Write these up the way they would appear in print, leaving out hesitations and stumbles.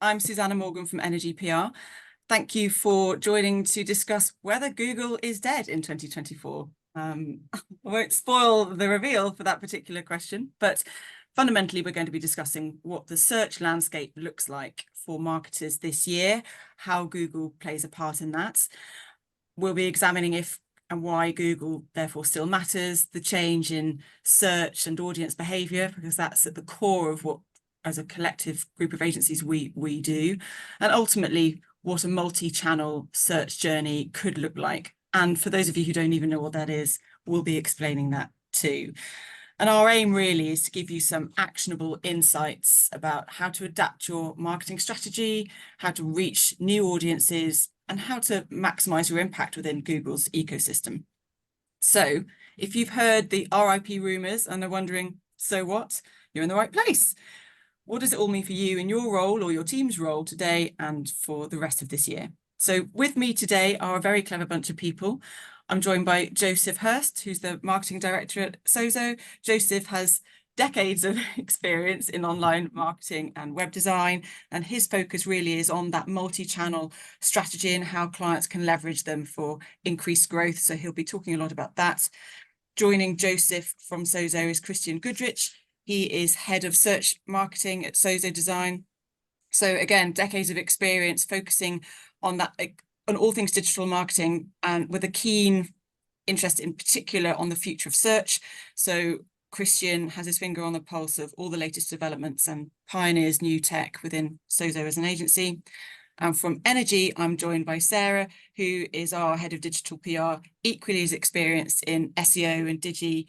I'm Susanna Morgan from Energy PR. Thank you for joining to discuss whether Google is dead in 2024. I won't spoil the reveal for that particular question, but fundamentally, we're going to be discussing what the search landscape looks like for marketers this year, how Google plays a part in that. We'll be examining if and why Google therefore still matters, the change in search and audience behaviour, because that's at the core of what, as a collective group of agencies, we do, and ultimately what a multi-channel search journey could look like. And for those of you who don't even know what that is, we'll be explaining that too. And our aim really is to give you some actionable insights about how to adapt your marketing strategy, how to reach new audiences, and how to maximize your impact within Google's ecosystem. So if you've heard the RIP rumors and are wondering, so what? You're in the right place. What does it all mean for you in your role or your team's role today and for the rest of this year? So with me today are a very clever bunch of people. I'm joined by Joseph Hurst, who's the marketing director at SOZO. Joseph has decades of experience in online marketing and web design, and his focus really is on that multi-channel strategy and how clients can leverage them for increased growth. So he'll be talking a lot about that. Joining Joseph from SOZO is Christian Goodrich. He is head of search marketing at SOZO Design. So again, decades of experience focusing on that, on all things digital marketing, and with a keen interest in particular on the future of search. So Christian has his finger on the pulse of all the latest developments and pioneers new tech within SOZO as an agency. And from Energy, I'm joined by Sarah, who is our head of digital PR, equally as experienced in SEO and digi,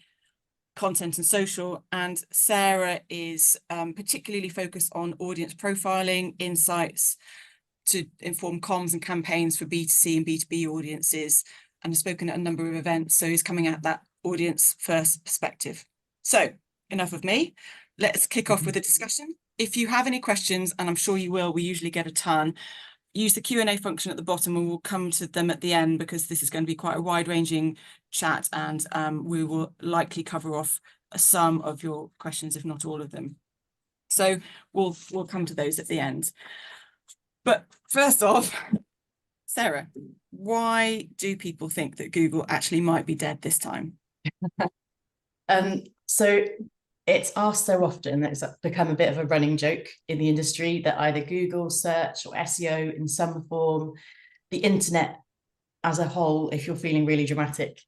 content and social. And Sarah is particularly focused on audience profiling, insights to inform comms and campaigns for B2C and B2B audiences, and has spoken at a number of events. So he's coming at that audience first perspective. So enough of me. Let's kick off with a discussion. If you have any questions, and I'm sure you will, we usually get a ton, use the Q&A function at the bottom and we'll come to them at the end, because this is going to be quite a wide-ranging chat, and we will likely cover off some of your questions, if not all of them. So we'll come to those at the end. But first off, Sarah, why do people think that Google actually might be dead this time? So it's asked so often that it's become a bit of a running joke in the industry that either Google search or SEO in some form, the internet as a whole, if you're feeling really dramatic,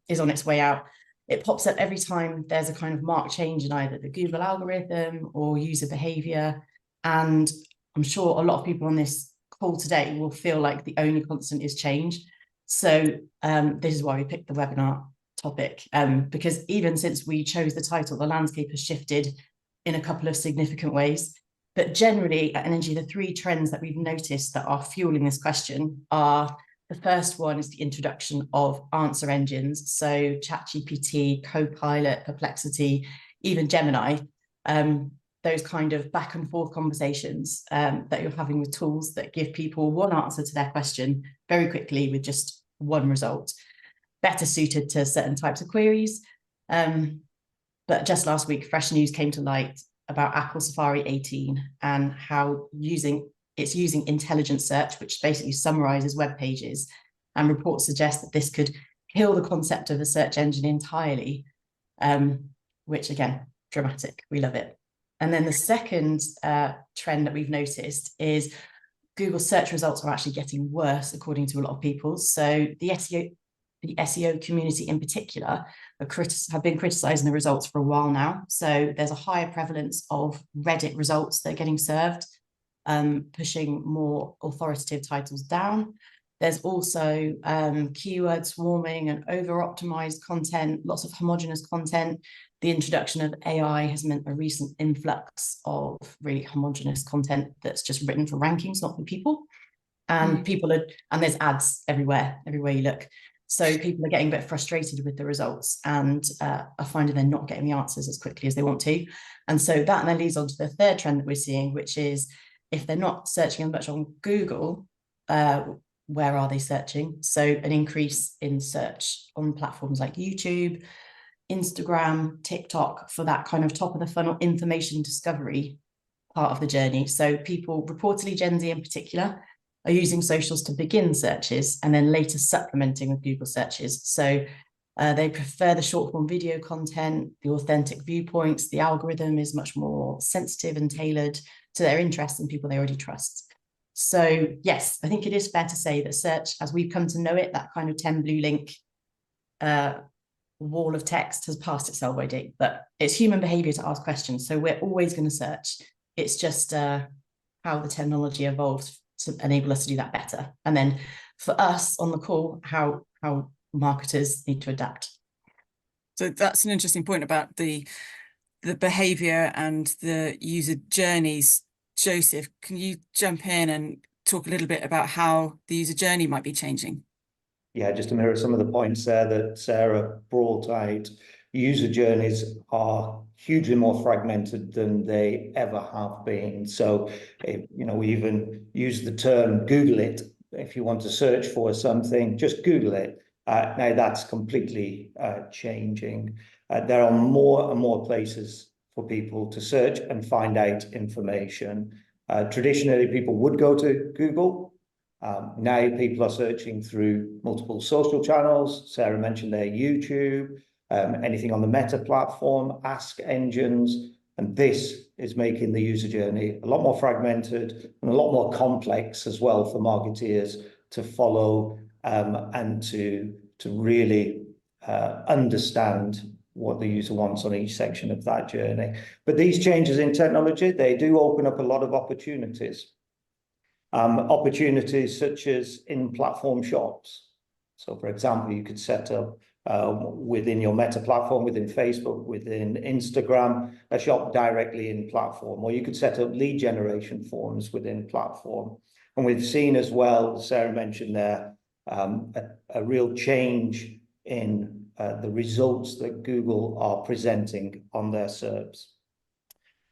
is on its way out. It pops up every time there's a kind of marked change in either the Google algorithm or user behavior. And I'm sure a lot of people on this call today will feel like the only constant is change. So this is why we picked the webinar topic, because even since we chose the title, the landscape has shifted in a couple of significant ways. But generally at Energy, the three trends that we've noticed that are fueling this question are: the first one is the introduction of answer engines. So ChatGPT, Copilot, Perplexity, even Gemini, those kind of back and forth conversations that you're having with tools that give people one answer to their question very quickly with just one result, better suited to certain types of queries. But just last week, fresh news came to light about Apple Safari 18 and how it's using intelligent search, which basically summarizes web pages, and reports suggest that this could kill the concept of a search engine entirely, which again, dramatic, we love it. And then the second trend that we've noticed is Google search results are actually getting worse, according to a lot of people. So the SEO community in particular have been criticizing the results for a while now. So there's a higher prevalence of Reddit results that are getting served, pushing more authoritative titles down. There's also keyword swarming and over-optimized content, lots of homogeneous content. The introduction of AI has meant a recent influx of really homogeneous content that's just written for rankings, not for people. And and there's ads everywhere you look. So people are getting a bit frustrated with the results and are finding they're not getting the answers as quickly as they want to. And so that then leads on to the third trend that we're seeing, which is if they're not searching as much on Google, where are they searching? So an increase in search on platforms like YouTube, Instagram, TikTok, for that kind of top of the funnel information discovery part of the journey. So people, reportedly Gen Z in particular, are using socials to begin searches and then later supplementing with Google searches. So they prefer the short form video content, the authentic viewpoints. The algorithm is much more sensitive and tailored to their interests and people they already trust. So yes, I think it is fair to say that search, as we've come to know it, that kind of 10 blue link wall of text has passed its sell-by date, but it's human behavior to ask questions. So we're always going to search. It's just how the technology evolves to enable us to do that better. And then for us on the call, how marketers need to adapt. So that's an interesting point about the behavior and the user journeys. Joseph, can you jump in and talk a little bit about how the user journey might be changing? Yeah, just to mirror some of the points there that Sarah brought out, user journeys are hugely more fragmented than they ever have been. So, we even use the term Google it. If you want to search for something, just Google it. Now that's completely changing. There are more and more places for people to search and find out information. Traditionally, people would go to Google. Now people are searching through multiple social channels. Sarah mentioned their YouTube, anything on the Meta platform, Ask engines, and this is making the user journey a lot more fragmented and a lot more complex as well for marketeers to follow and to really understand what the user wants on each section of that journey. But these changes in technology, they do open up a lot of opportunities. Opportunities such as in-platform shops. So, for example, you could set up within your Meta platform, within Facebook, within Instagram, a shop directly in platform, or you could set up lead generation forms within platform. And we've seen as well, Sarah mentioned there, a real change in the results that Google are presenting on their SERPs.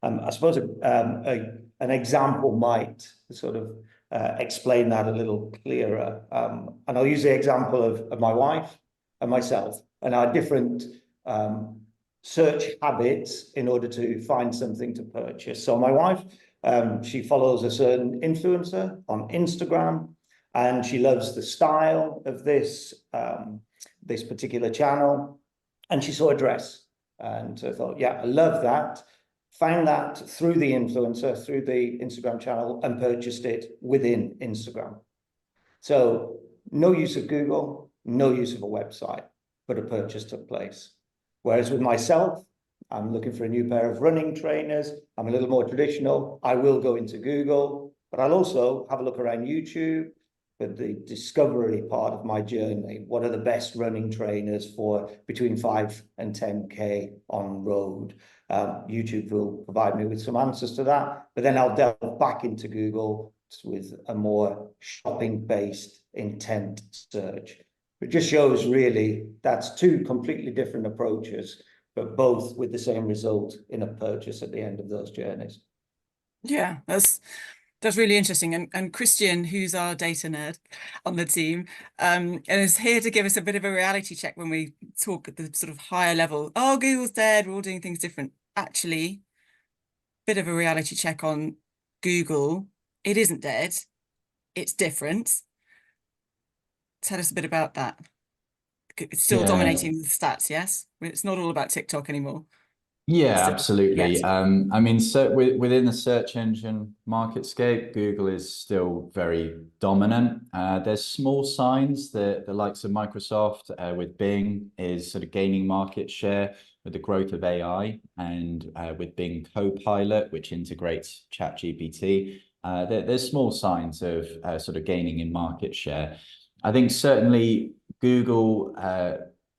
I suppose an example might sort of explain that a little clearer. And I'll use the example of my wife and myself and our different search habits in order to find something to purchase. So my wife, she follows a certain influencer on Instagram, and she loves the style of this particular channel. And she saw a dress, and so I thought, yeah, I love that. Found that through the influencer, through the Instagram channel, and purchased it within Instagram. So no use of Google, no use of a website, but a purchase took place. Whereas with myself, I'm looking for a new pair of running trainers. I'm a little more traditional. I will go into Google, but I'll also have a look around YouTube for the discovery part of my journey. What are the best running trainers for between 5 and 10K on road? YouTube will provide me with some answers to that, but then I'll delve back into Google with a more shopping-based intent search. It just shows really that's two completely different approaches, but both with the same result in a purchase at the end of those journeys. Yeah, that's really interesting. And Christian, who's our data nerd on the team, and is here to give us a bit of a reality check when we talk at the sort of higher level. Oh, Google's dead, we're all doing things different. Actually, bit of a reality check on Google. It isn't dead, it's different. Tell us a bit about that. It's still dominating the stats, yes? It's not all about TikTok anymore. Yeah, absolutely. Yes. I mean, so within the search engine marketscape, Google is still very dominant. There's small signs that the likes of Microsoft with Bing is sort of gaining market share with the growth of AI, and with Bing Copilot, which integrates ChatGPT. There's small signs of sort of gaining in market share. I think certainly Google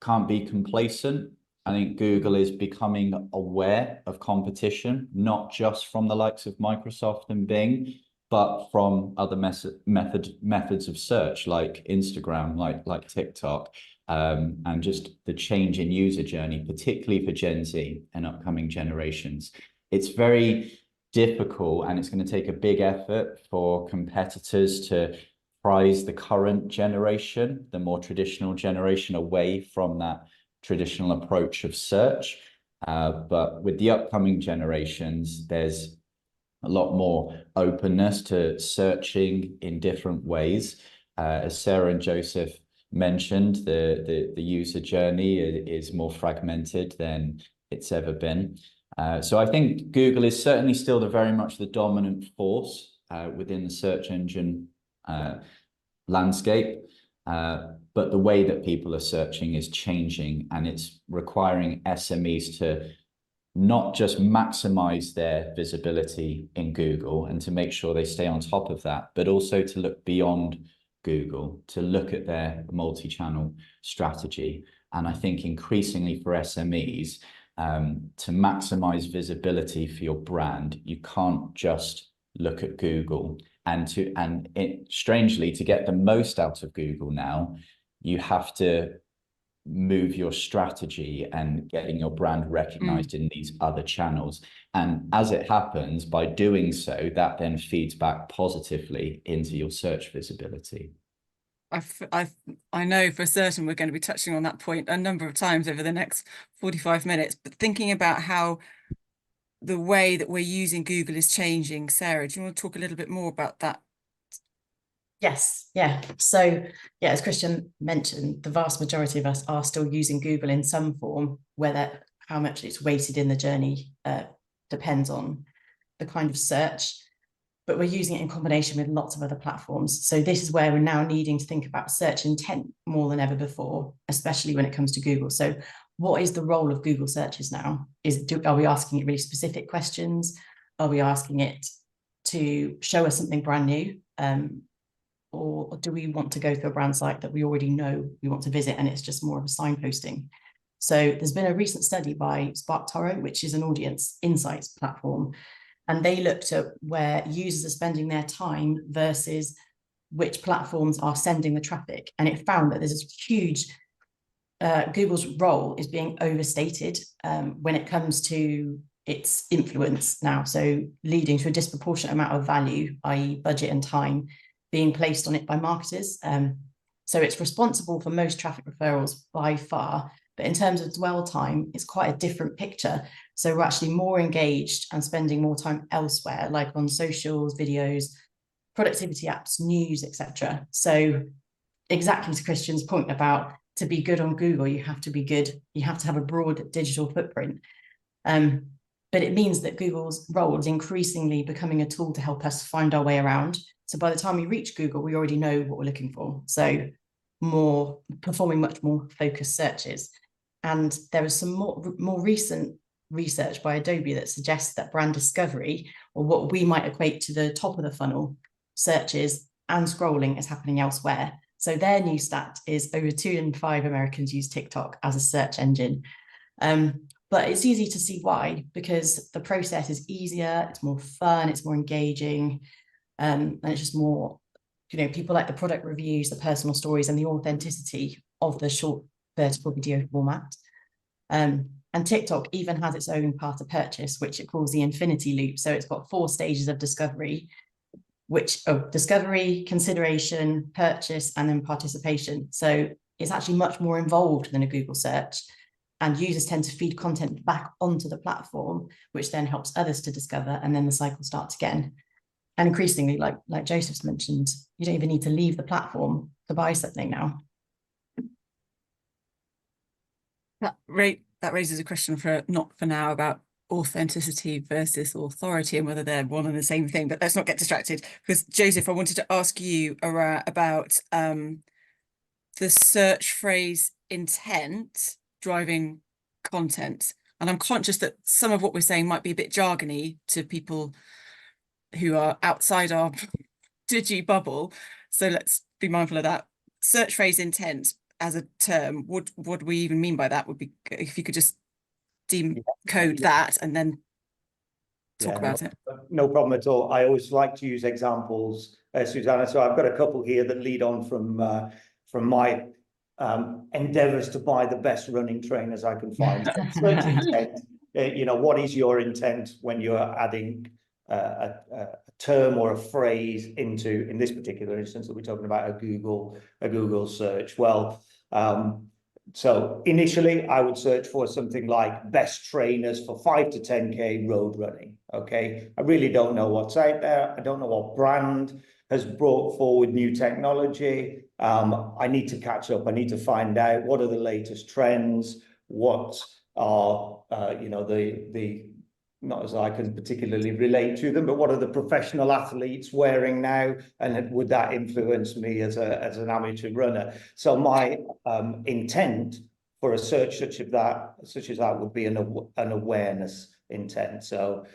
can't be complacent. I think Google is becoming aware of competition, not just from the likes of Microsoft and Bing, but from other methods of search like Instagram, like TikTok, and just the change in user journey, particularly for Gen Z and upcoming generations. It's very difficult, and it's going to take a big effort for competitors to prize the current generation, the more traditional generation, away from that traditional approach of search. But with the upcoming generations, there's a lot more openness to searching in different ways. As Sarah and Joseph mentioned, the user journey is more fragmented than it's ever been. So I think Google is certainly still very much the dominant force within the search engine landscape. But the way that people are searching is changing, and it's requiring SMEs to not just maximize their visibility in Google and to make sure they stay on top of that, but also to look beyond Google, to look at their multi-channel strategy. And I think increasingly for SMEs, to maximize visibility for your brand, you can't just look at Google. And strangely, to get the most out of Google now, you have to move your strategy and getting your brand recognized in these other channels. And as it happens, by doing so, that then feeds back positively into your search visibility. I know for certain we're going to be touching on that point a number of times over the next 45 minutes, but thinking about how the way that we're using Google is changing. Sarah, do you want to talk a little bit more about that? Yes, yeah. So yeah, as Christian mentioned, the vast majority of us are still using Google in some form. Whether how much it's weighted in the journey depends on the kind of search, but we're using it in combination with lots of other platforms. So this is where we're now needing to think about search intent more than ever before, especially when it comes to Google. So what is the role of Google searches now? Are we asking it really specific questions? Are we asking it to show us something brand new? Or do we want to go to a brand site that we already know we want to visit and it's just more of a signposting? So there's been a recent study by SparkToro, which is an audience insights platform, and they looked at where users are spending their time versus which platforms are sending the traffic. And it found that there's this huge, Google's role is being overstated when it comes to its influence now. So leading to a disproportionate amount of value, i.e. budget and time, being placed on it by marketers. So it's responsible for most traffic referrals by far, but in terms of dwell time, it's quite a different picture. So we're actually more engaged and spending more time elsewhere, like on socials, videos, productivity apps, news, etc. So exactly to Christian's point about to be good on Google, you have to be good, you have to have a broad digital footprint. But it means that Google's role is increasingly becoming a tool to help us find our way around. So by the time we reach Google, we already know what we're looking for. So performing much more focused searches. And there is some more recent research by Adobe that suggests that brand discovery, or what we might equate to the top of the funnel searches and scrolling, is happening elsewhere. So their new stat is over 2 in 5 Americans use TikTok as a search engine. But it's easy to see why, because the process is easier, it's more fun, it's more engaging, and it's just more, people like the product reviews, the personal stories, and the authenticity of the short vertical video format. And TikTok even has its own path to purchase, which it calls the infinity loop. So it's got 4 stages of discovery, discovery, consideration, purchase, and then participation. So it's actually much more involved than a Google search. And users tend to feed content back onto the platform, which then helps others to discover, and then the cycle starts again. And increasingly, like Joseph's mentioned, you don't even need to leave the platform to buy something now. That raises a question not for now about authenticity versus authority and whether they're one and the same thing, but let's not get distracted, because Joseph, I wanted to ask you about the search phrase intent driving content. And I'm conscious that some of what we're saying might be a bit jargony to people who are outside our digi bubble. So let's be mindful of that. Search phrase intent as a term, what do we even mean by that? Would be if you could just decode that and then talk about it. No problem at all. I always like to use examples, Susanna. So I've got a couple here that lead on from my endeavors to buy the best running trainers I can find. Search intent, what is your intent when you're adding a term or a phrase in this particular instance that we're talking about, a Google search? Well, So initially I would search for something like best trainers for 5 to 10K road running. Okay. I really don't know what's out there. I don't know what brand has brought forward new technology. I need to catch up. I need to find out what are the latest trends, what are, you know, the not as I can particularly relate to them, but what are the professional athletes wearing now? And would that influence me as an amateur runner? So my intent for a search such as that would be an awareness intent. So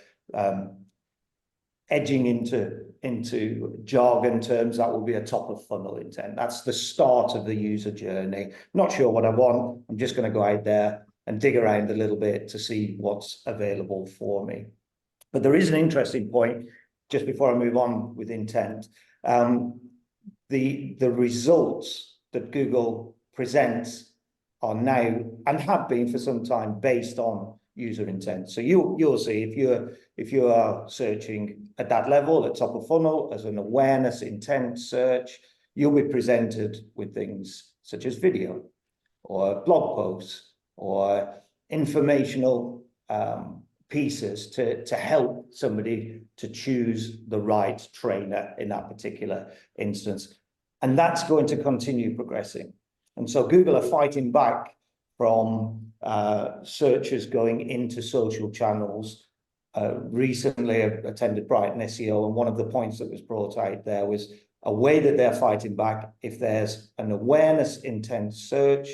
edging into jargon terms, that will be a top of funnel intent. That's the start of the user journey. Not sure what I want. I'm just going to go out there and dig around a little bit to see what's available for me. But there is an interesting point, just before I move on with intent. The results that Google presents are now, and have been for some time, based on user intent. So you'll see if you are searching at that level, at top of funnel, as an awareness intent search, you'll be presented with things such as video or blog posts or informational pieces to help somebody to choose the right trainer in that particular instance. And that's going to continue progressing. And so Google are fighting back from searchers going into social channels. Recently, I attended Brighton SEO, and one of the points that was brought out there was a way that they're fighting back. If there's an awareness intent search,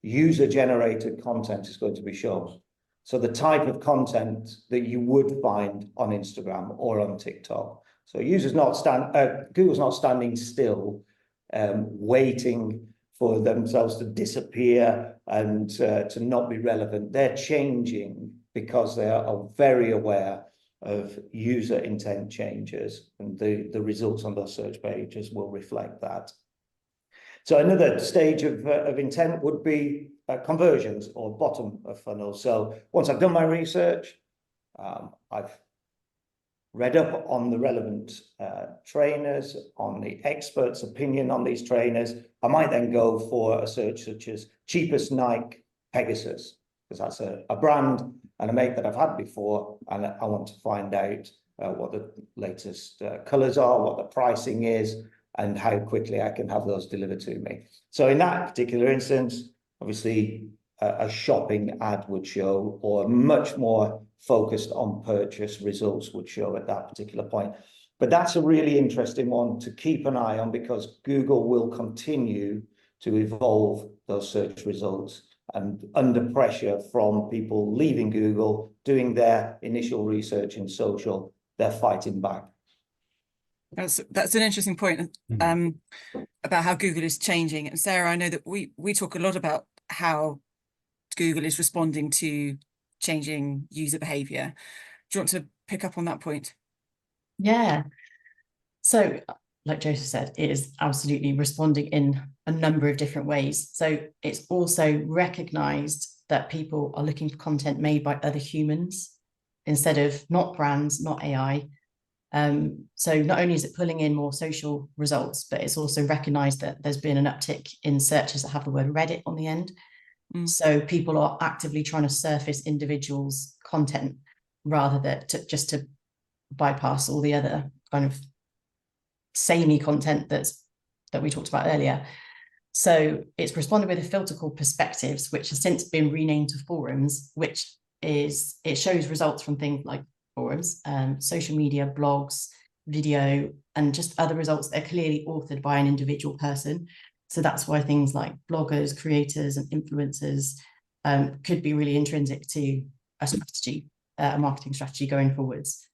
user-generated content is going to be shown. So the type of content that you would find on Instagram or on TikTok. So Google's not standing still, waiting for themselves to disappear and to not be relevant. They're changing because they are very aware of user intent changes, and the results on those search pages will reflect that. So another stage of intent would be conversions, or bottom of funnel. So once I've done my research, I've read up on the relevant trainers, on the expert's opinion on these trainers. I might then go for a search such as cheapest Nike Pegasus, because that's a brand and a make that I've had before, and I want to find out what the latest colors are, what the pricing is, and how quickly I can have those delivered to me. So in that particular instance, obviously a shopping ad would show, or much more focused on purchase results would show at that particular point. But that's a really interesting one to keep an eye on, because Google will continue to evolve those search results, and under pressure from people leaving Google, doing their initial research in social, they're fighting back. That's an interesting point about how Google is changing. And Sarah, I know that we talk a lot about how Google is responding to changing user behaviour. Do you want to pick up on that point? Yeah. So, like Joseph said, it is absolutely responding in a number of different ways. So it's also recognised that people are looking for content made by other humans instead of not brands, not AI. So not only is it pulling in more social results, but it's also recognised that there's been an uptick in searches that have the word Reddit on the end. So people are actively trying to surface individuals' content rather than just to bypass all the other kind of samey content that we talked about earlier. So it's responded with a filter called Perspectives, which has since been renamed to Forums, it shows results from things like forums, social media, blogs, video, and just other results that are clearly authored by an individual person. So that's why things like bloggers, creators, and influencers could be really intrinsic to a strategy, a marketing strategy going forwards.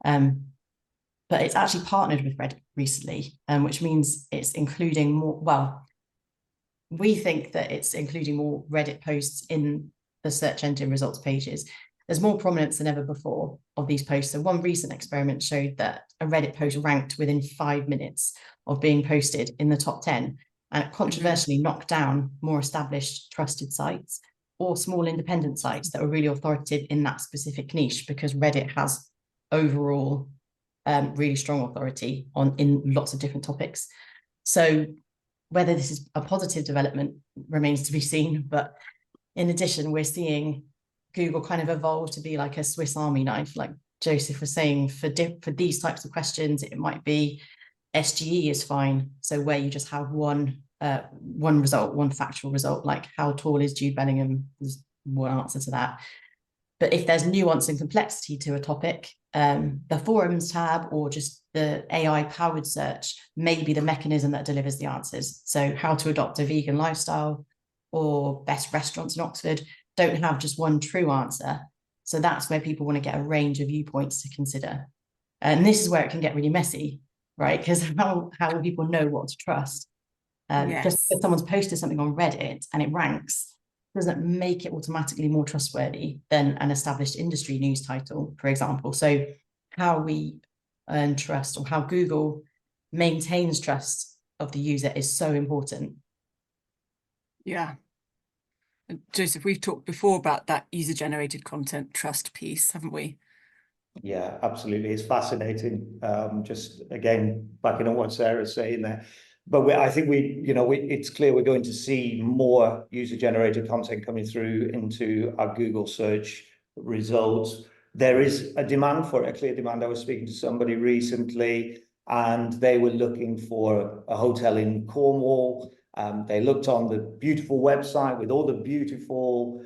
But it's actually partnered with Reddit recently, which means it's including more, well, we think that it's including more Reddit posts in the search engine results pages. There's more prominence than ever before of these posts. So one recent experiment showed that a Reddit post ranked within 5 minutes of being posted in the top 10, and it controversially knocked down more established trusted sites or small independent sites that were really authoritative in that specific niche, because Reddit has overall really strong authority in lots of different topics. So whether this is a positive development remains to be seen. But in addition, we're seeing Google kind of evolve to be like a Swiss Army knife, like Joseph was saying. For these types of questions, it might be SGE is fine. So where you just have one result, one factual result, like how tall is Jude Bellingham? There's one answer to that. But if there's nuance and complexity to a topic, the forums tab or just the AI powered search may be the mechanism that delivers the answers. So how to adopt a vegan lifestyle or best restaurants in Oxford don't have just one true answer. So that's where people want to get a range of viewpoints to consider. And this is where it can get really messy, right? Because how will people know what to trust? Yes. Just because someone's posted something on Reddit and it ranks doesn't make it automatically more trustworthy than an established industry news title, for example. So how we earn trust, or how Google maintains trust of the user, is so important. Yeah. Joseph, we've talked before about that user-generated content trust piece, haven't we? Yeah, absolutely. It's fascinating. Just again, backing on what Sarah's saying there. But I think it's clear we're going to see more user-generated content coming through into our Google search results. There is a demand for it, a clear demand. I was speaking to somebody recently, and they were looking for a hotel in Cornwall. They looked on the beautiful website with all the beautiful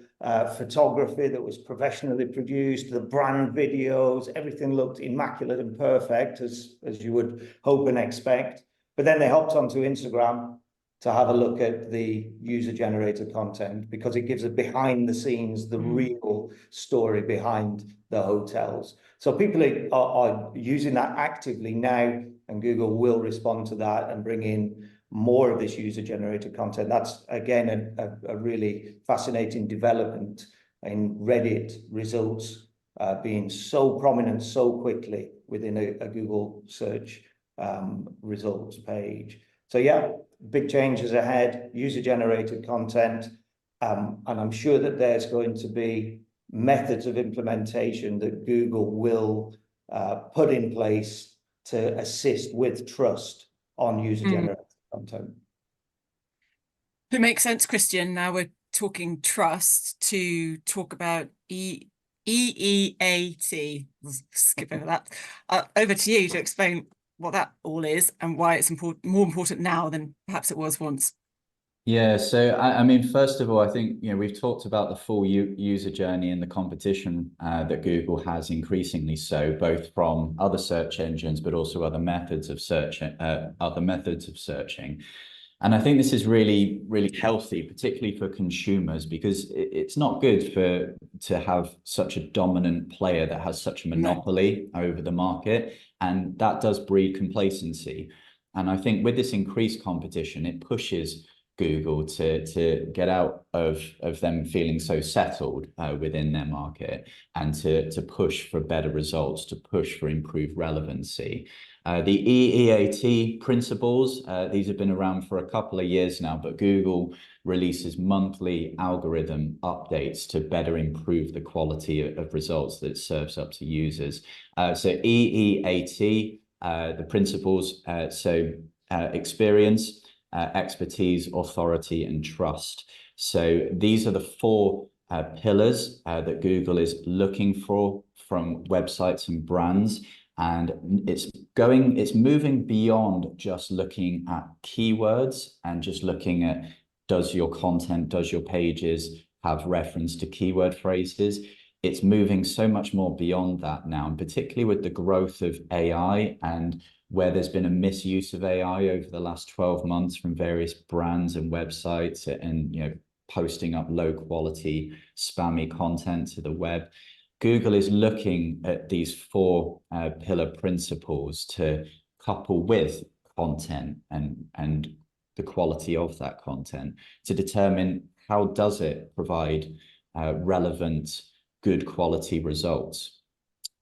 photography that was professionally produced, the brand videos, everything looked immaculate and perfect, as you would hope and expect. But then they hopped onto Instagram to have a look at the user-generated content, because it gives a behind the scenes, the real story behind the hotels. So people are using that actively now, and Google will respond to that and bring in more of this user-generated content. That's, again, a really fascinating development in Reddit results being so prominent so quickly within a Google search results page. So yeah, big changes ahead, user-generated content, and I'm sure that there's going to be methods of implementation that Google will put in place to assist with trust on user-generated content. It makes sense, Christian. Now we're talking trust, to talk about EEAT. We'll skip over that. Over to you to explain what that all is and why it's more important now than perhaps it was once. Yeah, so I mean, first of all, I think we've talked about the full user journey and the competition that Google has increasingly so, both from other search engines, but also other methods of searching. And I think this is really, really healthy, particularly for consumers, because it's not good to have such a dominant player that has such a monopoly over the market, and that does breed complacency. And I think with this increased competition, it pushes Google to get out of them feeling so settled within their market, and to push for better results, to push for improved relevancy. The EEAT principles, these have been around for a couple of years now, but Google releases monthly algorithm updates to better improve the quality of results that it serves up to users. So EEAT, the principles, experience, expertise, authority, and trust. So these are the four pillars that Google is looking for from websites and brands. And it's moving beyond just looking at keywords and just looking at, does your content, does your pages have reference to keyword phrases? It's moving so much more beyond that now, and particularly with the growth of AI, and where there's been a misuse of AI over the last 12 months from various brands and websites, and posting up low quality spammy content to the web. Google is looking at these four pillar principles to couple with content and the quality of that content to determine how does it provide relevant, good quality results.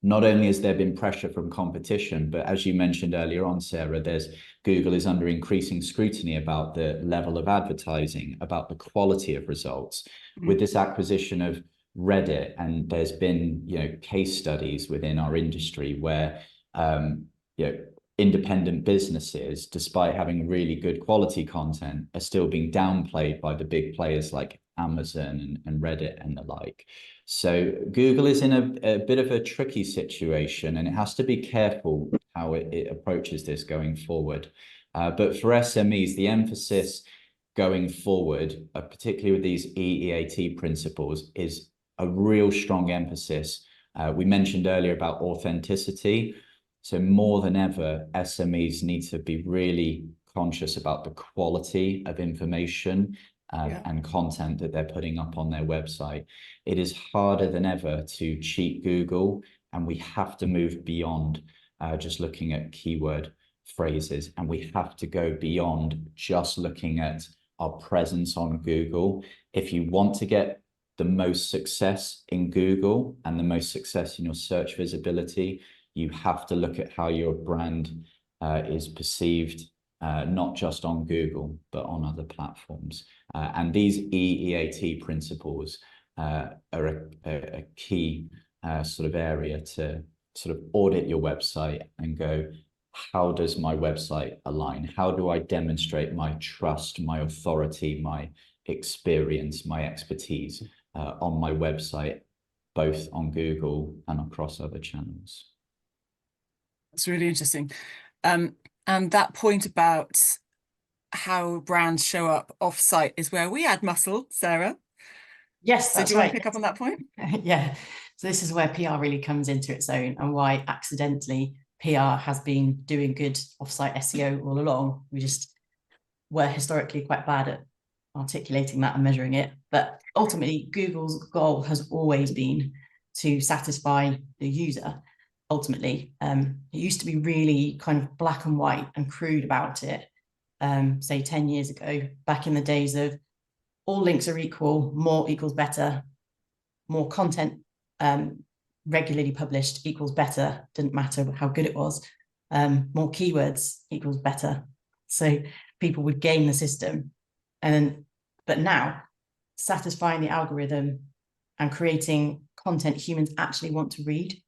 Not only has there been pressure from competition, but as you mentioned earlier on, Sarah, Google is under increasing scrutiny about the level of advertising, about the quality of results. With this acquisition of Reddit, and there's been case studies within our industry where independent businesses, despite having really good quality content, are still being downplayed by the big players like Amazon and Reddit and the like. So Google is in a bit of a tricky situation, and it has to be careful how it approaches this going forward. But for SMEs, the emphasis going forward, particularly with these EEAT principles, is a real strong emphasis. We mentioned earlier about authenticity. So more than ever, SMEs need to be really conscious about the quality of information and content that they're putting up on their website. It is harder than ever to cheat Google, and we have to move beyond just looking at keyword phrases, and we have to go beyond just looking at our presence on Google. If you want to get the most success in Google and the most success in your search visibility, you have to look at how your brand is perceived, not just on Google, but on other platforms. And these EEAT principles are a key sort of area to sort of audit your website and go, how does my website align? How do I demonstrate my trust, my authority, my experience, my expertise on my website, both on Google and across other channels? It's really interesting. And that point about how brands show up off-site is where we add muscle, Sarah. Yes, So that's do you want right. to pick up on that point? Yeah. So this is where PR really comes into its own, and why accidentally PR has been doing good off-site SEO all along. We just were historically quite bad at articulating that and measuring it. But ultimately, Google's goal has always been to satisfy the user. Ultimately, it used to be really kind of black and white and crude about it, say 10 years ago, back in the days of all links are equal, more equals better, more content regularly published equals better, didn't matter how good it was, more keywords equals better. So people would game the system. But now, satisfying the algorithm and creating content humans actually want to read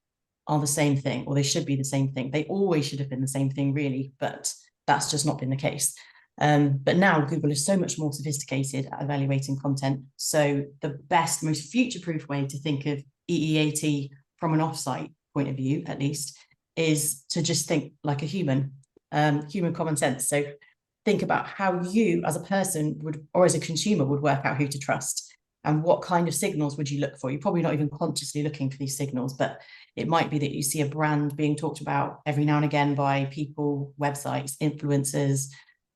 are the same thing, or they should be the same thing. They always should have been the same thing, really, but that's just not been the case. But now Google is so much more sophisticated at evaluating content. So the best, most future-proof way to think of EEAT from an offsite point of view, at least, is to just think like a human, human common sense. So think about how you as a person would, or as a consumer, would work out who to trust and what kind of signals would you look for. You're probably not even consciously looking for these signals, but it might be that you see a brand being talked about every now and again by people, websites, influencers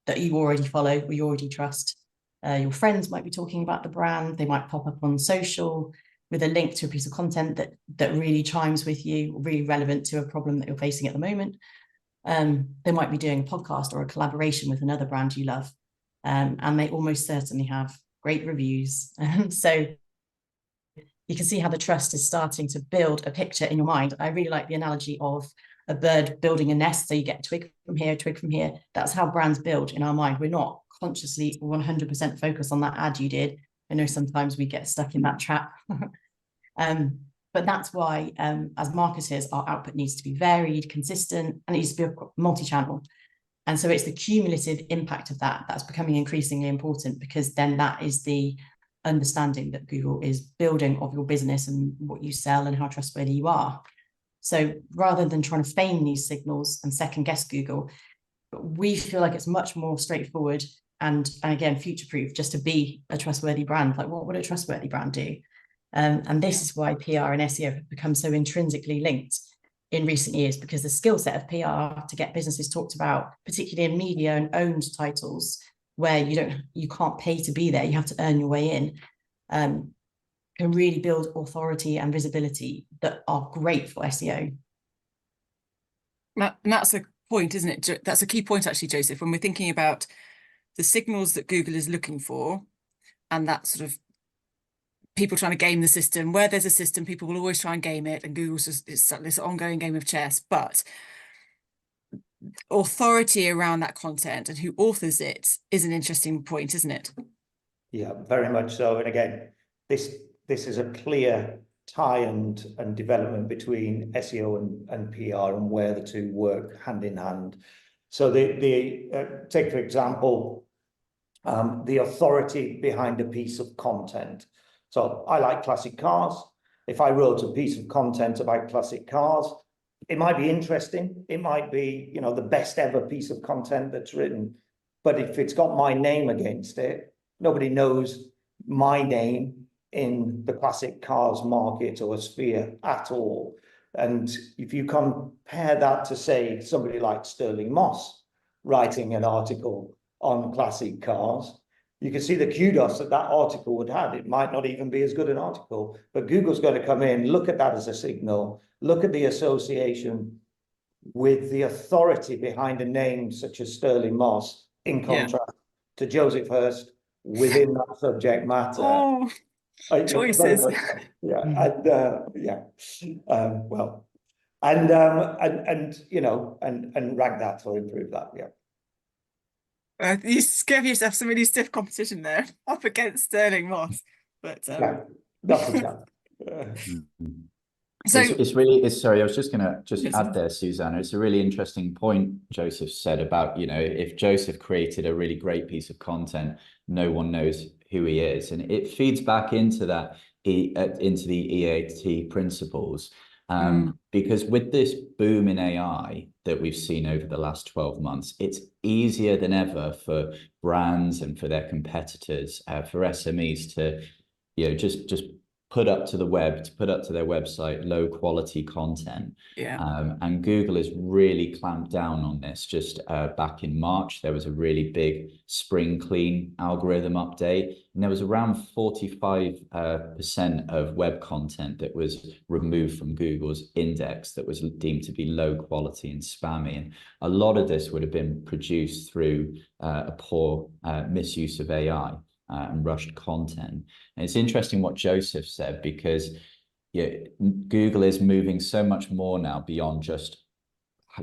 that you already follow or you already trust. Your friends might be talking about the brand. They might pop up on social with a link to a piece of content that really chimes with you, really relevant to a problem that you're facing at the moment. They might be doing a podcast or a collaboration with another brand you love, and they almost certainly have great reviews. So you can see how the trust is starting to build a picture in your mind. I really like the analogy of a bird building a nest. So you get a twig from here, a twig from here. That's how brands build in our mind. We're not consciously 100% focused on that ad you did. I know sometimes we get stuck in that trap. But that's why, as marketers, our output needs to be varied, consistent, and it needs to be multi-channel. And so it's the cumulative impact of that that's becoming increasingly important, because then that is the understanding that Google is building of your business and what you sell and how trustworthy you are. So rather than trying to feign these signals and second guess Google, we feel like it's much more straightforward and again, future-proof just to be a trustworthy brand. Like, what would a trustworthy brand do? And this is why PR and SEO have become so intrinsically linked in recent years, because the skill set of PR to get businesses talked about, particularly in media and owned titles, where you can't pay to be there, you have to earn your way in, can really build authority and visibility that are great for SEO. And that's a point, isn't it? That's a key point, actually, Joseph, when we're thinking about the signals that Google is looking for, and that sort of people trying to game the system. Where there's a system, people will always try and game it, and Google's just, it's this ongoing game of chess. But authority around that content and who authors it is an interesting point, isn't it? Yeah, very much so. And again, this is a clear tie and development between SEO and PR and where the two work hand in hand. So take, for example, the authority behind a piece of content. So I like classic cars. If I wrote a piece of content about classic cars, it might be interesting. It might be, you know, the best ever piece of content that's written. But if it's got my name against it, nobody knows my name in the classic cars market or sphere at all. And if you compare that to, say, somebody like Sterling Moss writing an article on classic cars, you can see the kudos that article would have. It might not even be as good an article, but Google's going to come in, look at that as a signal, look at the association with the authority behind a name such as Sterling Moss, in contrast to Joseph Hurst within that subject matter. Oh, choices. Yeah, well, and you know, and rank that or improve that. Yeah. You gave yourself some really stiff competition there up against Sterling Moss, but Yeah, that's a chance. So it's really, sorry, I was just going to Yes. add there, Susanna. It's a really interesting point Joseph said about, you know, if Joseph created a really great piece of content, no one knows who he is, and it feeds back into that into the EAT principles. Because with this boom in AI that we've seen over the last 12 months, it's easier than ever for brands and for their competitors, for SMEs to, you know, just put up to the web, to put up to their website low quality content. And Google has really clamped down on this. Just back in March, there was a really big spring clean algorithm update, and there was around 45% of web content that was removed from Google's index that was deemed to be low quality and spammy. And a lot of this would have been produced through a poor misuse of AI. And rushed content. And it's interesting what Joseph said, because Google is moving so much more now beyond just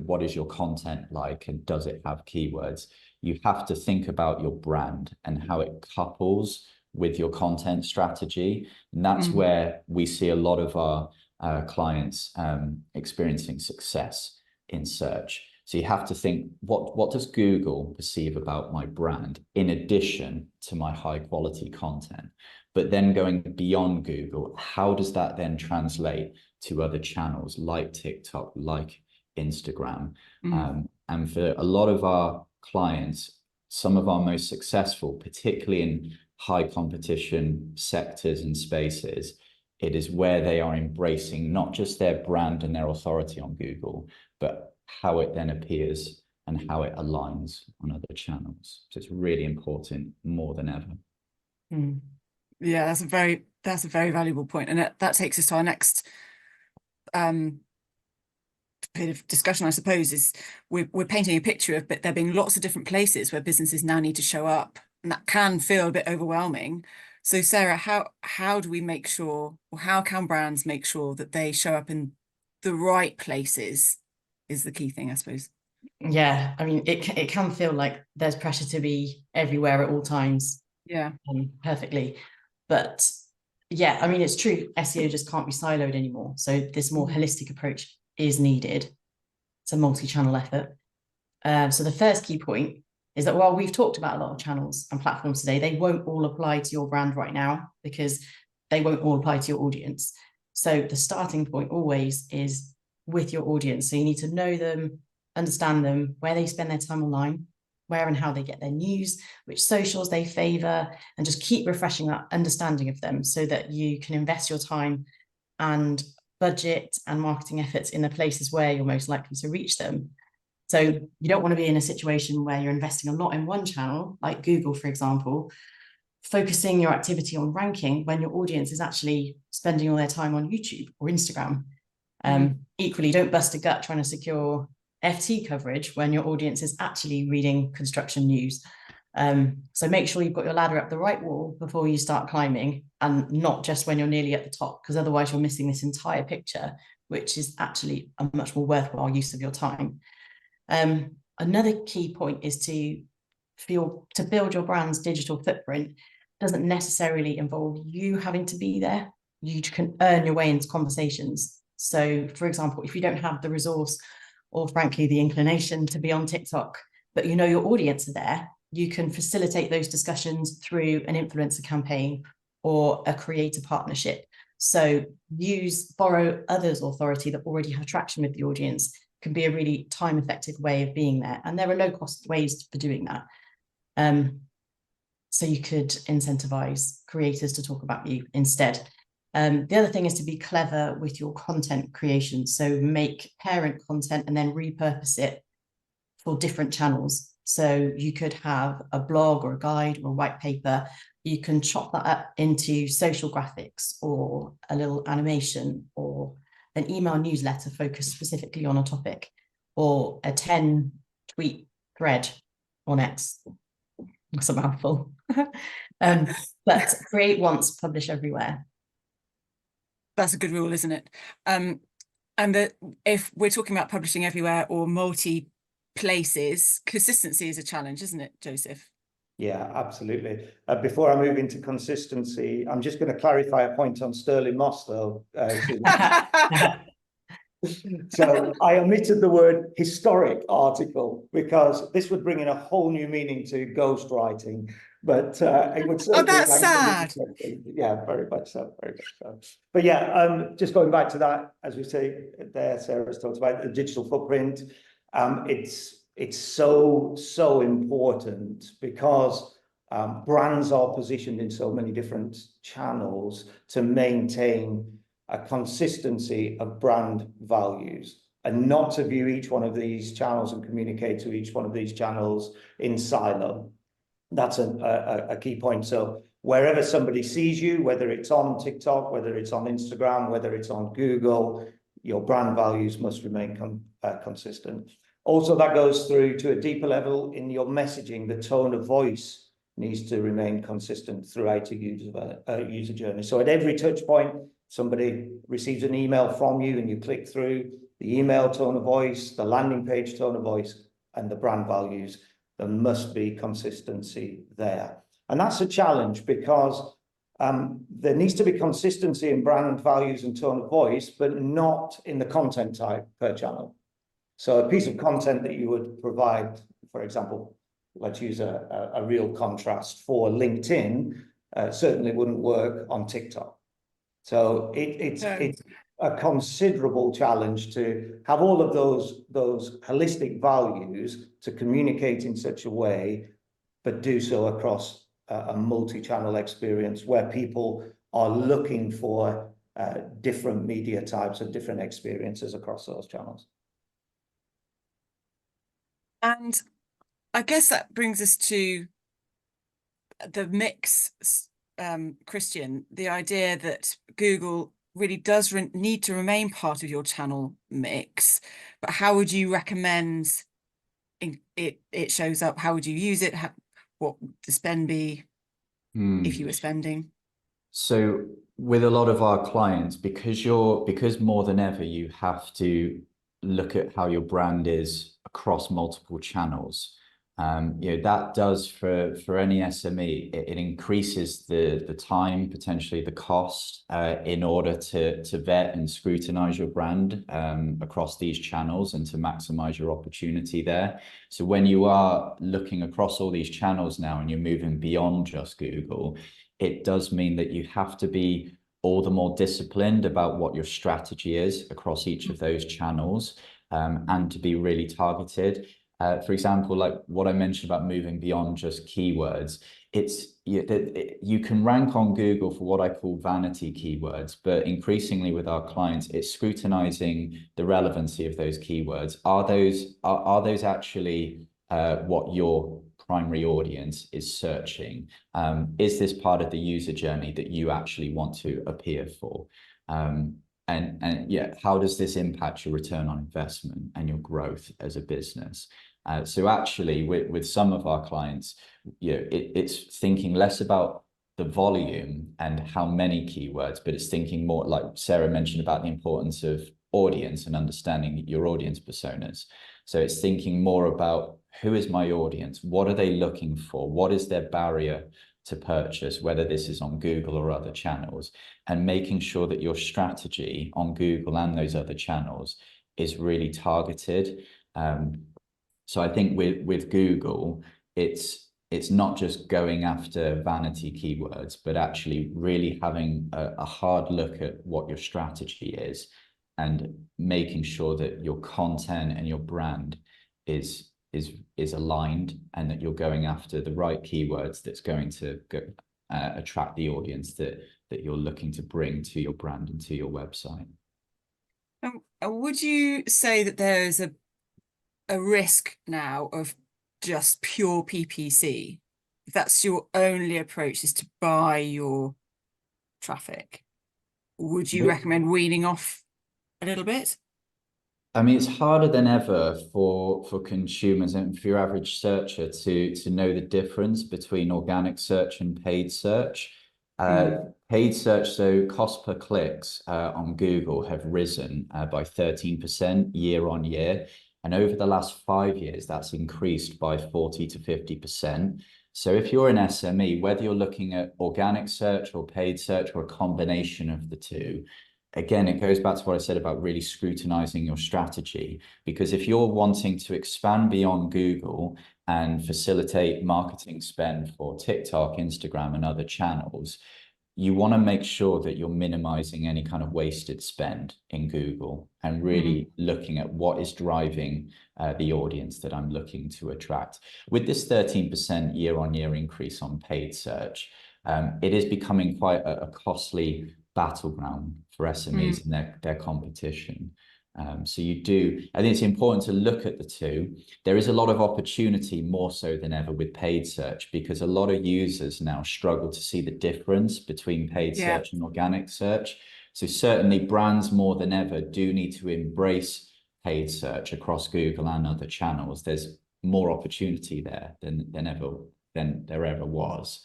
what is your content like and does it have keywords. You have to think about your brand and how it couples with your content strategy. And that's where we see a lot of our clients experiencing success in search. So you have to think, what does Google perceive about my brand in addition to my high quality content? But then going beyond Google, how does that then translate to other channels like TikTok, like Instagram? And for a lot of our clients, some of our most successful, particularly in high competition sectors and spaces, it is where they are embracing not just their brand and their authority on Google, but how it then appears and how it aligns on other channels. So it's really important more than ever. Yeah, that's a very valuable point, and that takes us to our next bit of discussion, I suppose. Is we're painting a picture of there being lots of different places where businesses now need to show up, and that can feel a bit overwhelming. So Sarah, how do we make sure, or how can brands make sure that they show up in the right places is the key thing, I suppose. Yeah, I mean, it can feel like there's pressure to be everywhere at all times. Yeah. Perfectly. But yeah, I mean, it's true. SEO just can't be siloed anymore. So this more holistic approach is needed. It's a multi-channel effort. So the first key point is that while we've talked about a lot of channels and platforms today, they won't all apply to your brand right now because they won't all apply to your audience. So the starting point always is with your audience. So you need to know them, understand them, where they spend their time online, where and how they get their news, which socials they favor, and just keep refreshing that understanding of them so that you can invest your time and budget and marketing efforts in the places where you're most likely to reach them. So you don't want to be in a situation where you're investing a lot in one channel, like Google, for example, focusing your activity on ranking when your audience is actually spending all their time on YouTube or Instagram. Equally, don't bust a gut trying to secure FT coverage when your audience is actually reading construction news. So make sure you've got your ladder up the right wall before you start climbing, and not just when you're nearly at the top, because otherwise you're missing this entire picture, which is actually a much more worthwhile use of your time. Another key point is to build your brand's digital footprint doesn't necessarily involve you having to be there you can earn your way into conversations. So, for example, if you don't have the resource or frankly the inclination to be on TikTok, but you know your audience are there, you can facilitate those discussions through an influencer campaign or a creator partnership. So borrow others' authority that already have traction with the audience can be a really time-effective way of being there. And there are low-cost ways for doing that. So you could incentivize creators to talk about you instead. The other thing is to be clever with your content creation. So make parent content and then repurpose it for different channels. So you could have a blog or a guide or a white paper. You can chop that up into social graphics or a little animation or an email newsletter focused specifically on a topic, or a 10 tweet thread on X. That's a mouthful. But create once, publish everywhere. That's a good rule, isn't it? And that if we're talking about publishing everywhere or multi places, consistency is a challenge, isn't it, Joseph? Yeah, absolutely. Before I move into consistency, I'm just going to clarify a point on Sterling Moss, though. So I omitted the word historic article because this would bring in a whole new meaning to ghostwriting. But it would certainly. Oh, that's sad. Yeah, very much so. Very much so. But yeah, just going back to that, as we say there, Sarah's talked about the digital footprint. It's so important because brands are positioned in so many different channels to maintain a consistency of brand values, and not to view each one of these channels and communicate to each one of these channels in silo. That's a key point. So wherever somebody sees you, whether it's on TikTok, whether it's on Instagram, whether it's on Google, your brand values must remain consistent. Also, that goes through to a deeper level in your messaging. The tone of voice needs to remain consistent throughout a user journey. So at every touch point, somebody receives an email from you and you click through, the email tone of voice, the landing page tone of voice, and the brand values, there must be consistency there. And that's a challenge because there needs to be consistency in brand values and tone of voice, but not in the content type per channel. So a piece of content that you would provide, for example, let's use a real contrast for LinkedIn, certainly wouldn't work on TikTok. So it's a considerable challenge to have all of those holistic values to communicate in such a way, but do so across a multi-channel experience where people are looking for different media types and different experiences across those channels. And I guess that brings us to the mix, Christian, the idea that Google really does need to remain part of your channel mix, but how would you recommend it shows up? How would you use it? What would the spend be if you were spending? So with a lot of our clients, because more than ever, you have to look at how your brand is across multiple channels. That does for any SME, it increases the time, potentially the cost, in order to vet and scrutinize your brand across these channels and to maximize your opportunity there. So when you are looking across all these channels now and you're moving beyond just Google, it does mean that you have to be all the more disciplined about what your strategy is across each of those channels, and to be really targeted. For example, like what I mentioned about moving beyond just keywords, you can rank on Google for what I call vanity keywords, but increasingly with our clients, it's scrutinizing the relevancy of those keywords. Are those actually what your primary audience is searching? Is this part of the user journey that you actually want to appear for? And yeah, how does this impact your return on investment and your growth as a business? So actually, with some of our clients, it's thinking less about the volume and how many keywords, but it's thinking more, like Sarah mentioned, about the importance of audience and understanding your audience personas. So it's thinking more about who is my audience? What are they looking for? What is their barrier to purchase, whether this is on Google or other channels, and making sure that your strategy on Google and those other channels is really targeted. So I think with Google, it's not just going after vanity keywords, but actually really having a hard look at what your strategy is and making sure that your content and your brand is aligned, and that you're going after the right keywords that's going to attract the audience that you're looking to bring to your brand and to your website. Would you say that there's a risk now of just pure PPC, if that's your only approach, is to buy your traffic? Would you recommend weaning off a little bit? I mean, it's harder than ever for consumers and for your average searcher to know the difference between organic search and paid search. Paid search, so cost per clicks on Google have risen by 13% year on year. And over the last 5 years, that's increased by 40 to 50%. So if you're an SME, whether you're looking at organic search or paid search or a combination of the two, again, it goes back to what I said about really scrutinizing your strategy. Because if you're wanting to expand beyond Google and facilitate marketing spend for TikTok, Instagram, and other channels, you want to make sure that you're minimizing any kind of wasted spend in Google and really looking at what is driving the audience that I'm looking to attract. With this 13% year-on-year increase on paid search, it is becoming quite a costly battleground for SMEs and their competition. So I think it's important to look at the two. There is a lot of opportunity, more so than ever, with paid search, because a lot of users now struggle to see the difference between paid search and organic search. So certainly brands more than ever do need to embrace paid search across Google and other channels. There's more opportunity there than there ever was.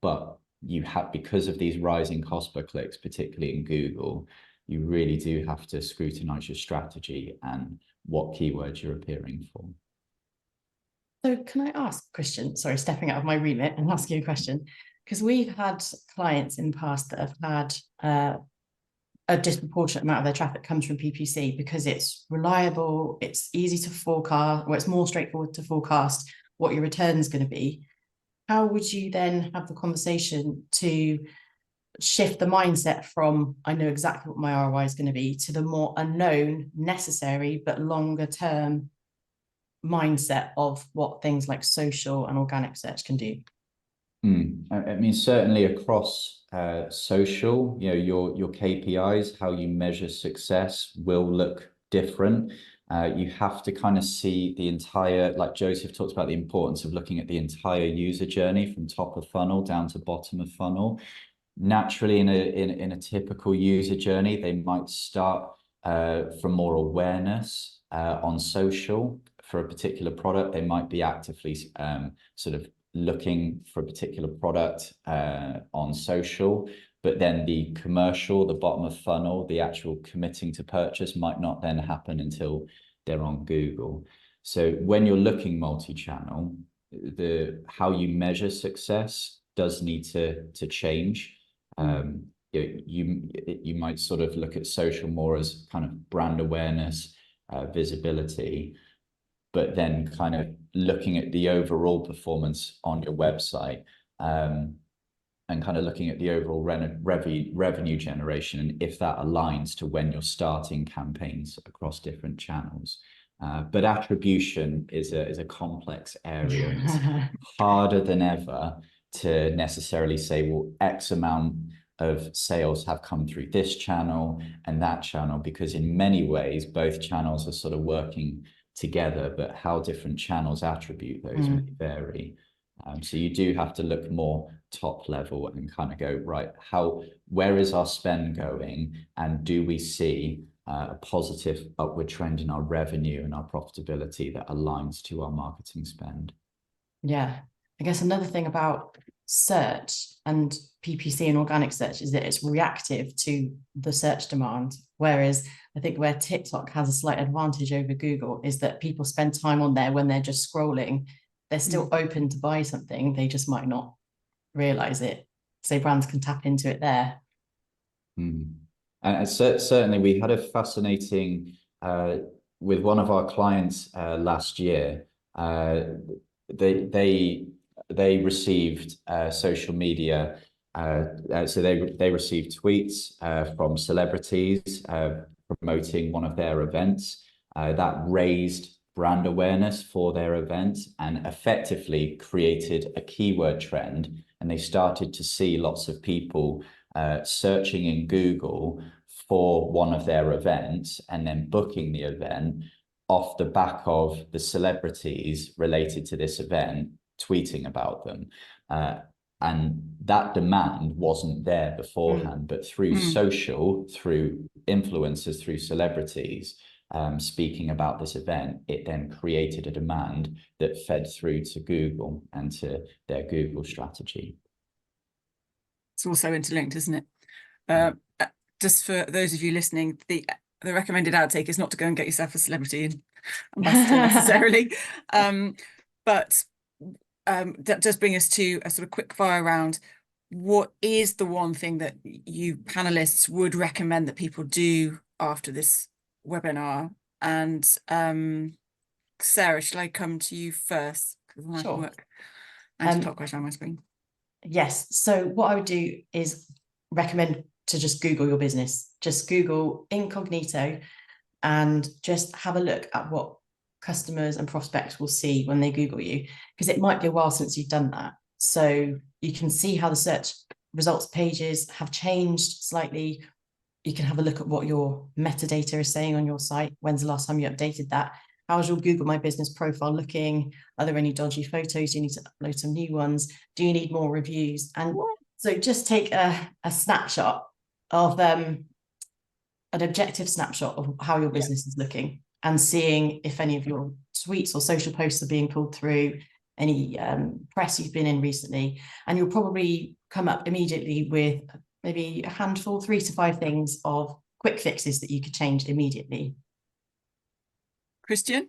But you have, because of these rising cost per clicks, particularly in Google, you really do have to scrutinize your strategy and what keywords you're appearing for. So can I ask, Christian, sorry, stepping out of my remit and asking you a question, because we've had clients in the past that have had a disproportionate amount of their traffic comes from PPC because it's reliable, it's easy to forecast, or it's more straightforward to forecast what your return is going to be. How would you then have the conversation to shift the mindset from, I know exactly what my ROI is going to be, to the more unknown, necessary, but longer term mindset of what things like social and organic search can do? I mean, certainly across social, you know, your KPIs, how you measure success will look different. You have to kind of see the entire, like Joseph talked about, the importance of looking at the entire user journey from top of funnel down to bottom of funnel. Naturally, in a typical user journey, they might start from more awareness on social for a particular product. They might be actively sort of looking for a particular product on social, but then the commercial, the bottom of funnel, the actual committing to purchase might not then happen until they're on Google. So when you're looking multi-channel, how you measure success does need to change. You might sort of look at social more as kind of brand awareness, visibility, but then kind of looking at the overall performance on your website, and kind of looking at the overall revenue generation, and if that aligns to when you're starting campaigns across different channels. But attribution is a complex area, and it's harder than ever to necessarily say, well, X amount of sales have come through this channel and that channel, because in many ways, both channels are sort of working together, but how different channels attribute those may vary. So you do have to look more top level and kind of go, right, where is our spend going? And do we see a positive upward trend in our revenue and our profitability that aligns to our marketing spend? Yeah, I guess another thing about search and PPC and organic search is that it's reactive to the search demand. Whereas I think where TikTok has a slight advantage over Google is that people spend time on there when they're just scrolling. They're still open to buy something. They just might not realise it. So brands can tap into it there. And certainly we had a fascinating with one of our clients last year. They received social media. So they received tweets from celebrities promoting one of their events that raised brand awareness for their event and effectively created a keyword trend. And they started to see lots of people searching in Google for one of their events and then booking the event off the back of the celebrities related to this event tweeting about them. And that demand wasn't there beforehand, but through social, through influencers, through celebrities speaking about this event, it then created a demand that fed through to Google and to their Google strategy. It's also interlinked, isn't it? Just for those of you listening, the recommended outtake is not to go and get yourself a celebrity ambassador necessarily, but that does bring us to a sort of quick fire round. What is the one thing that you panelists would recommend that people do after this webinar? And Sarah, shall I come to you first? Sure. Work anti-clockwise around my screen. Yes. So what I would do is recommend to just Google your business. Just Google incognito and just have a look at what customers and prospects will see when they Google you, because it might be a while since you've done that. So you can see how the search results pages have changed slightly. You can have a look at what your metadata is saying on your site. When's the last time you updated that? How's your Google My Business profile looking? Are there any dodgy photos? Do you need to upload some new ones? Do you need more reviews? And so just take a snapshot of an objective snapshot of how your business is looking and seeing if any of your tweets or social posts are being pulled through, any press you've been in recently. And you'll probably come up immediately with maybe a handful, 3 to 5 things of quick fixes that you could change immediately. Christian?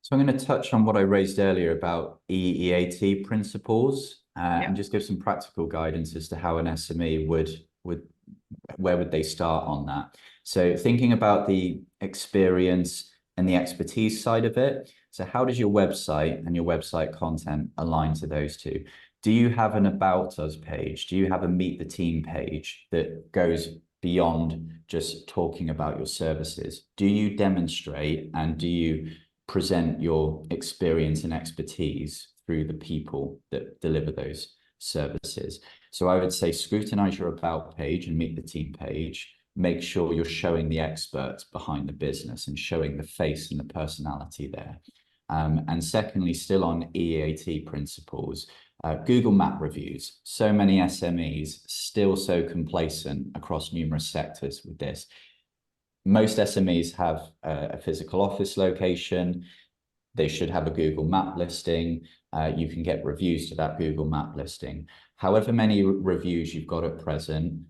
So I'm going to touch on what I raised earlier about EEAT principles and just give some practical guidance as to how an SME where would they start on that. So thinking about the experience and the expertise side of it. So how does your website and your website content align to those two? Do you have an About Us page? Do you have a Meet the Team page that goes beyond just talking about your services? Do you demonstrate and do you present your experience and expertise through the people that deliver those services? So I would say scrutinize your About page and Meet the Team page. Make sure you're showing the experts behind the business and showing the face and the personality there. And secondly, still on EEAT principles, Google Map reviews. So many SMEs still so complacent across numerous sectors with this. Most SMEs have a physical office location. They should have a Google Map listing. You can get reviews to that Google Map listing. However many reviews you've got at present,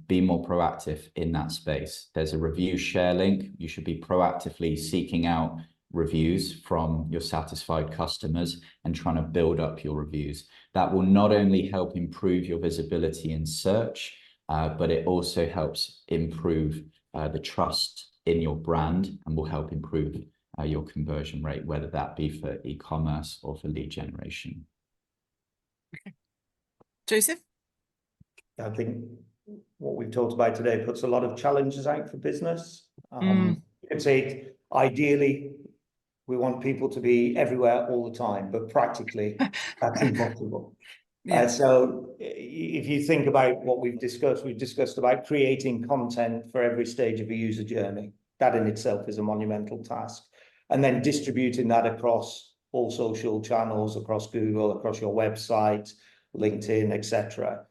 be more proactive in that space. There's a review share link. You should be proactively seeking out reviews from your satisfied customers and trying to build up your reviews. That will not only help improve your visibility in search, but it also helps improve the trust in your brand and will help improve your conversion rate, whether that be for e-commerce or for lead generation. Okay. Joseph? I think what we've talked about today puts a lot of challenges out for business. You could say, ideally, we want people to be everywhere all the time, but practically that's impossible. So if you think about what we've discussed about creating content for every stage of a user journey. That in itself is a monumental task. And then distributing that across all social channels, across Google, across your website, LinkedIn, etc.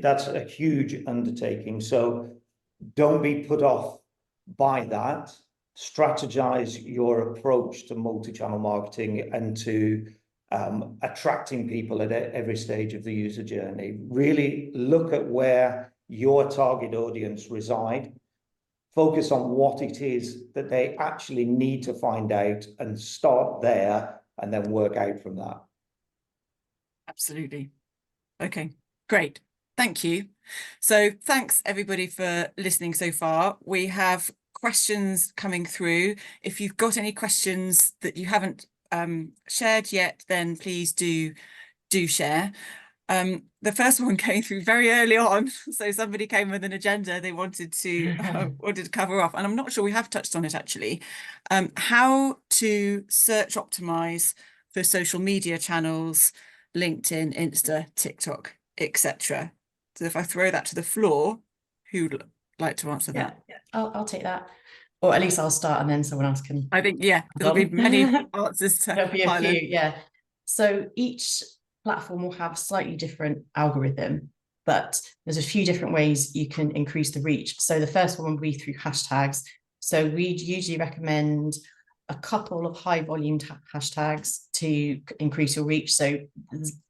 That's a huge undertaking. So don't be put off by that. Strategize your approach to multi-channel marketing and to attracting people at every stage of the user journey. Really look at where your target audience reside. Focus on what it is that they actually need to find out and start there and then work out from that. Absolutely. Okay, great. Thank you. So thanks everybody for listening so far. We have questions coming through. If you've got any questions that you haven't shared yet, then please do share. The first one came through very early on, so somebody came with an agenda they wanted to cover off, and I'm not sure we have touched on it actually. How to search optimize for social media channels, LinkedIn, Insta, TikTok, etc. So if I throw that to the floor, who'd like to answer that? Yeah, I'll take that, or at least I'll start and then someone else can. I think, yeah, there'll be many answers to There'll be a pilot. few, yeah. So each platform will have a slightly different algorithm, but there's a few different ways you can increase the reach. So the first one will be through hashtags. So we'd usually recommend a couple of high volume hashtags to increase your reach. So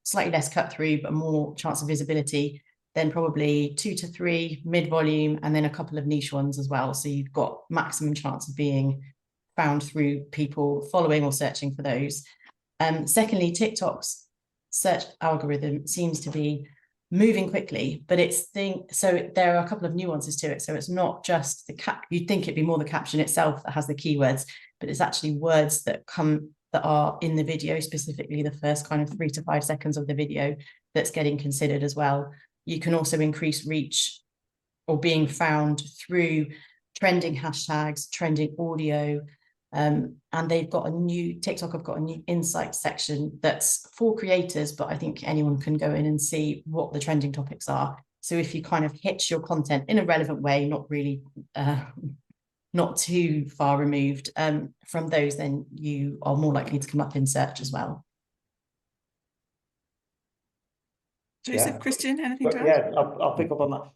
slightly less cut through, but more chance of visibility. Then probably 2 to 3 mid volume, and then a couple of niche ones as well. So you've got maximum chance of being found through people following or searching for those. Secondly, TikTok's search algorithm seems to be moving quickly, but so there are a couple of nuances to it. So it's not just you'd think it'd be more the caption itself that has the keywords, but it's actually words that are in the video, specifically the first kind of 3 to 5 seconds of the video, that's getting considered as well. You can also increase reach or being found through trending hashtags, trending audio, and TikTok have got a new insight section that's for creators, but I think anyone can go in and see what the trending topics are. So if you kind of hitch your content in a relevant way, not really, not too far removed from those, then you are more likely to come up in search as well. Joseph, Yeah. Christian, anything to add? Yeah, I'll pick up on that.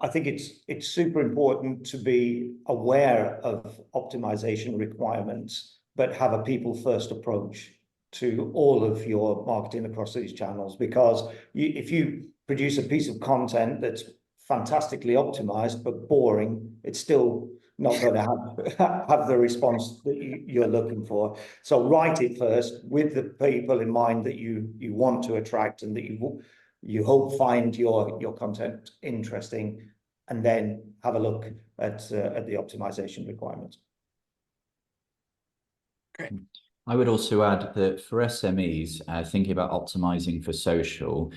I think it's super important to be aware of optimization requirements, but have a people first approach to all of your marketing across these channels, because if you produce a piece of content that's fantastically optimized but boring, it's still not going to have the response that you're looking for. So write it first with the people in mind that you want to attract and that you hope find your content interesting, and then have a look at the optimization requirements. Great. I would also add that for SMEs, thinking about optimizing for social,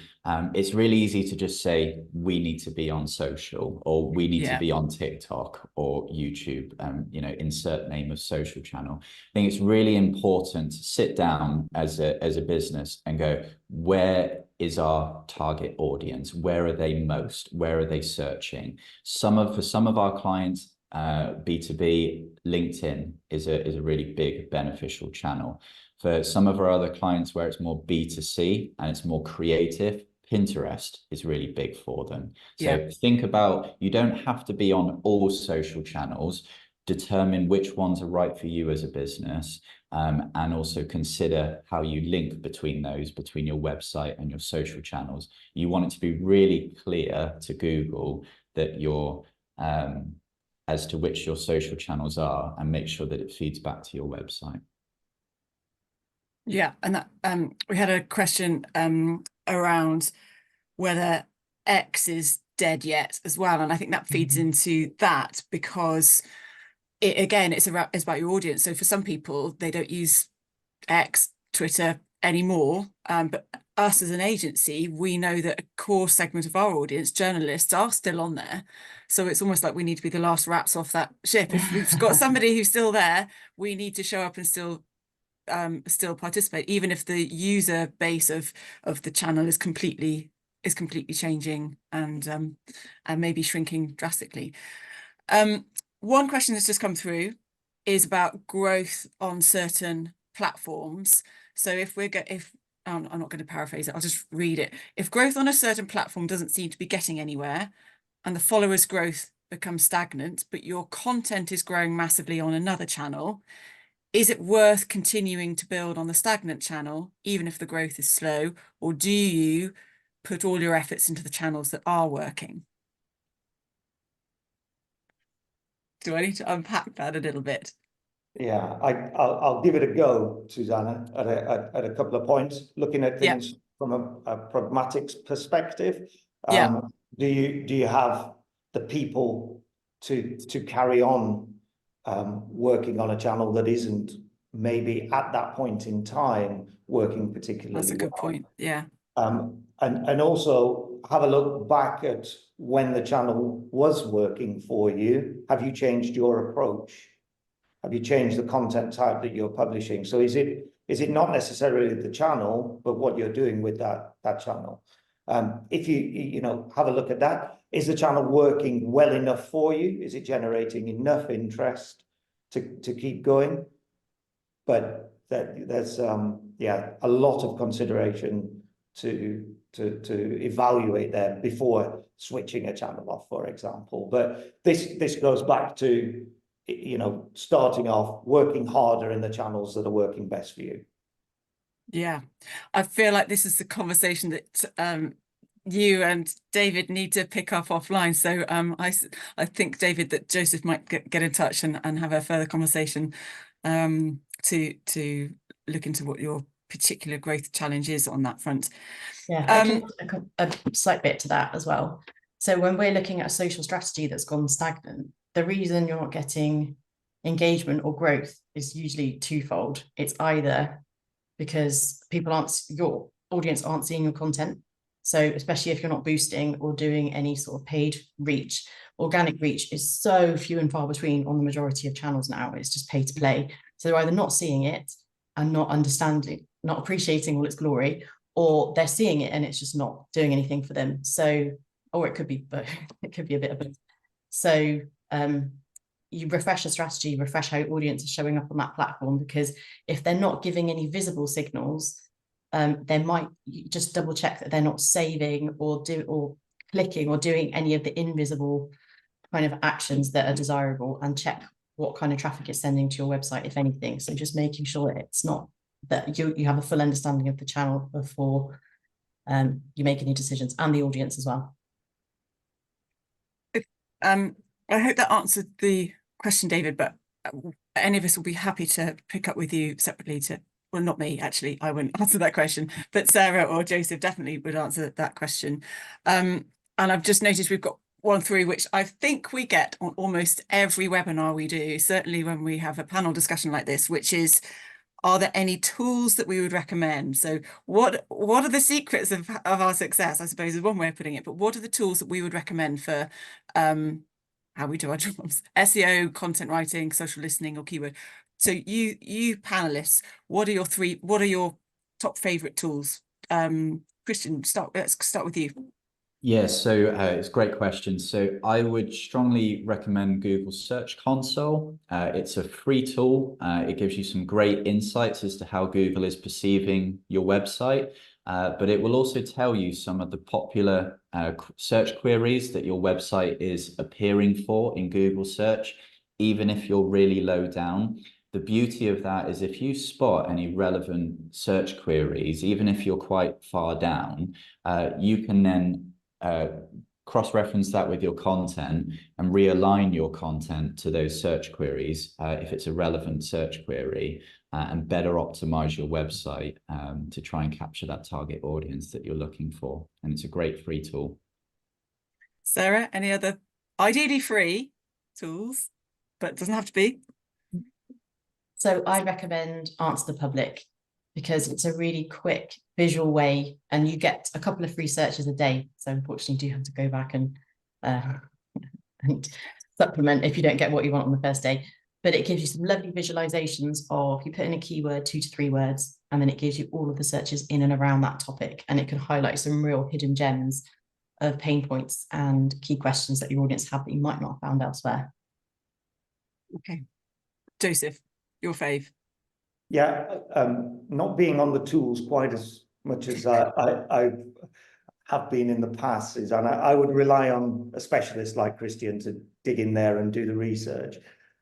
it's really easy to just say, we need to be on social, or we need to be on TikTok or YouTube, insert name of social channel. I think it's really important to sit down as a business and go, where is our target audience? Where are they most? Where are they searching? For some of our clients, B2B, LinkedIn is a really big beneficial channel. For some of our other clients where it's more B2C and it's more creative, Pinterest is really big for them. So think about, you don't have to be on all social channels. Determine which ones are right for you as a business, and also consider how you link between your website and your social channels. You want it to be really clear to Google that you're as to which your social channels are, and make sure that it feeds back to your website. Yeah, and that we had a question around whether X is dead yet as well, and I think that feeds into that, because it's about your audience. So for some people, they don't use X, Twitter anymore, but us as an agency, we know that a core segment of our audience, journalists, are still on there. So it's almost like we need to be the last rats off that ship. If we've got somebody who's still there, we need to show up and still participate, even if the user base of the channel is completely changing and maybe shrinking drastically. One question that's just come through is about growth on certain platforms. So I'm not going to paraphrase it, I'll just read it. If growth on a certain platform doesn't seem to be getting anywhere, and the followers' growth becomes stagnant, but your content is growing massively on another channel, is it worth continuing to build on the stagnant channel, even if the growth is slow, or do you put all your efforts into the channels that are working? Do I need to unpack that a little bit? Yeah, I'll give it a go, Susanna, at a couple of points, looking at things from a pragmatic perspective, Yeah. do you have the people to carry on working on a channel that isn't maybe at that point in time working particularly That's a good well? point. Yeah. And also have a look back at when the channel was working for you. Have you changed your approach? Have you changed the content type that you're publishing? So is it not necessarily the channel, but what you're doing with that channel? If you have a look at that, is the channel working well enough for you? Is it generating enough interest to keep going? But there's a lot of consideration to evaluate there before switching a channel off, for example. But this goes back to, starting off, working harder in the channels that are working best for you. Yeah, I feel like this is the conversation that you and David need to pick up offline. So I think, David, that Joseph might get in touch and have a further conversation to look into what your particular growth challenge is on that front. Yeah, I can a slight bit to that as well. So when we're looking at a social strategy that's gone stagnant, the reason you're not getting engagement or growth is usually twofold. It's either because your audience aren't seeing your content. So especially if you're not boosting or doing any sort of paid reach, organic reach is so few and far between on the majority of channels now. It's just pay to play. So they're either not seeing it and not understanding, not appreciating all its glory, or they're seeing it and it's just not doing anything for them. So, or it could be both. It could be a bit of both. So you refresh a strategy, refresh how your audience is showing up on that platform, because if they're not giving any visible signals, they might just double check that they're not saving or clicking or doing any of the invisible kind of actions that are desirable, and check what kind of traffic it's sending to your website, if anything. So just making sure it's not that you have a full understanding of the channel before you make any decisions, and the audience as well. I hope that answered the question, David, but any of us will be happy to pick up with you separately well, not me, actually, I wouldn't answer that question, but Sarah or Joseph definitely would answer that question. And I've just noticed we've got one through, which I think we get on almost every webinar we do, certainly when we have a panel discussion like this, which is, are there any tools that we would recommend? So what are the secrets of our success, I suppose, is one way of putting it, but what are the tools that we would recommend for how we do our jobs? SEO, content writing, social listening, or keyword. So you panelists, what are your top favorite tools? Christian, let's start with you. Yeah, so it's a great question. So I would strongly recommend Google Search Console. It's a free tool. It gives you some great insights as to how Google is perceiving your website, but it will also tell you some of the popular search queries that your website is appearing for in Google search, even if you're really low down. The beauty of that is if you spot any relevant search queries, even if you're quite far down, you can then cross-reference that with your content and realign your content to those search queries if it's a relevant search query, and better optimize your website to try and capture that target audience that you're looking for. And it's a great free tool. Sarah, any other ideally free tools, but doesn't have to be? So I recommend Answer the Public, because it's a really quick visual way, and you get a couple of free searches a day. So unfortunately, you do have to go back and supplement if you don't get what you want on the first day. But it gives you some lovely visualizations of, you put in a keyword, 2 to 3 words, and then it gives you all of the searches in and around that topic. And it can highlight some real hidden gems of pain points and key questions that your audience have that you might not have found elsewhere. Okay. Joseph, your fave. Yeah, not being on the tools quite as much as I have been in the past, and I would rely on a specialist like Christian to dig in there and do the research.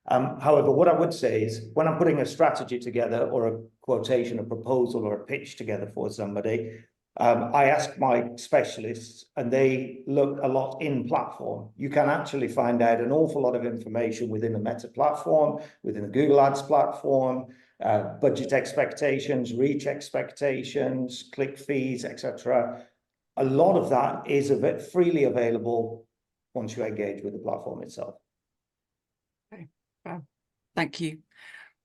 However, what I would say is, when I'm putting a strategy together, or a quotation, a proposal, or a pitch together for somebody, I ask my specialists, and they look a lot in platform. You can actually find out an awful lot of information within a Meta platform, within a Google Ads platform, budget expectations, reach expectations, click fees, etc. A lot of that is a bit freely available once you engage with the platform itself. Okay. Wow. Thank you.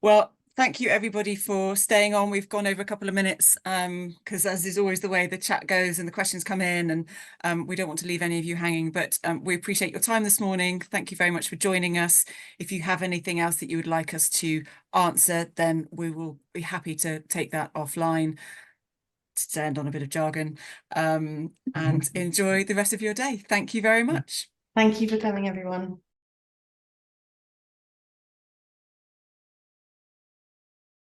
Well, thank you everybody for staying on. We've gone over a couple of minutes because as is always the way the chat goes and the questions come in, and we don't want to leave any of you hanging, but we appreciate your time this morning. Thank you very much for joining us. If you have anything else that you would like us to answer, then we will be happy to take that offline, to end on a bit of jargon, and enjoy the rest of your day. Thank you very much. Thank you for coming, everyone.